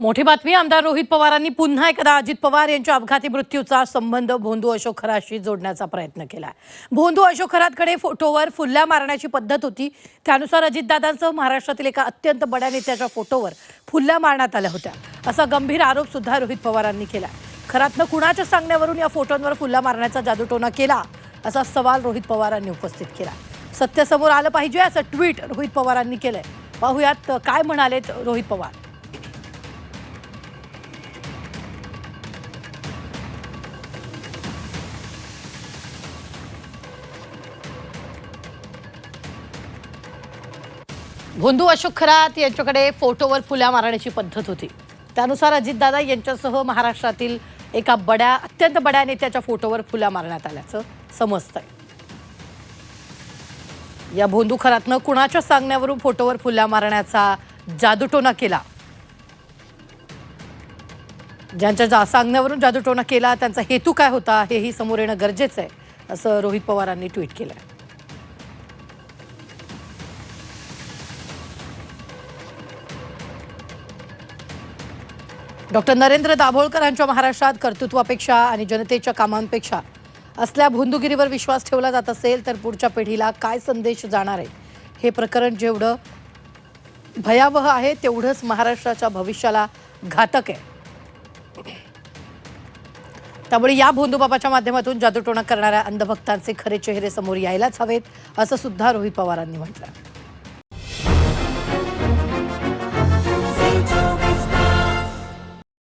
मोठी बातमी आमदार रोहित पवारांनी पुन्हा एकदा अजित पवार यांच्या अपघाती मृत्यूचा संबंध भोंदू अशोक खरातशी जोडण्याचा प्रयत्न केला। भोंदू अशोक खरातकडे फोटोवर फुल्ल्या मारण्याची पद्धत होती। त्यानुसार अजितदादांसह महाराष्ट्रातील एका अत्यंत बड्या नेत्याच्या फोटोवर फुल्ल्या मारण्यात आल्या होत्या असा गंभीर आरोप सुद्धा रोहित पवारांनी केला। खरातनं कुणाच्या सांगण्यावरून या फोटोंवर फुल्ल्या मारण्याचा जादूटोणा केला असा सवाल रोहित पवारांनी उपस्थित केला। सत्य समोर आलं पाहिजे असं ट्विट रोहित पवारांनी केलंय। पाहूयात काय म्हणालेत रोहित पवार। भोंदू अशोक खरात यांच्याकडे फोटोवर फुल्या मारण्याची पद्धत होती। त्यानुसार अजितदादा यांच्यासह महाराष्ट्रातील एका अत्यंत बड्या नेत्याच्या फोटोवर फुल्या मारण्यात आल्याचं समजतंय। या भोंदू खरातनं कुणाच्या सांगण्यावरून फोटोवर फुल्या मारण्याचा जादूटोणा केला, ज्यांच्या सांगण्यावरून जादूटोणा केला त्यांचा हेतू काय होता हेही समोर येणं गरजेचं आहे असं रोहित पवारांनी ट्विट केलंय। डॉक्टर नरेंद्र दाभोळकरांच्या महाराष्ट्रात कर्तृत्वापेक्षा आणि जनतेच्या कामांपेक्षा असल्या भोंदूगिरीवर विश्वास ठेवला जात असेल तर पुढच्या पिढीला काय संदेश जाणार आहे। हे प्रकरण जेवढं भयावह आहे तेवढंच महाराष्ट्राच्या भविष्याला घातक आहे। त्यामुळे या भोंदूबाबाच्या माध्यमातून जादूटोणा करणाऱ्या अंधभक्तांचे खरे चेहरे समोर यायलाच हवेत असं सुद्धा रोहित पवारांनी म्हटलं।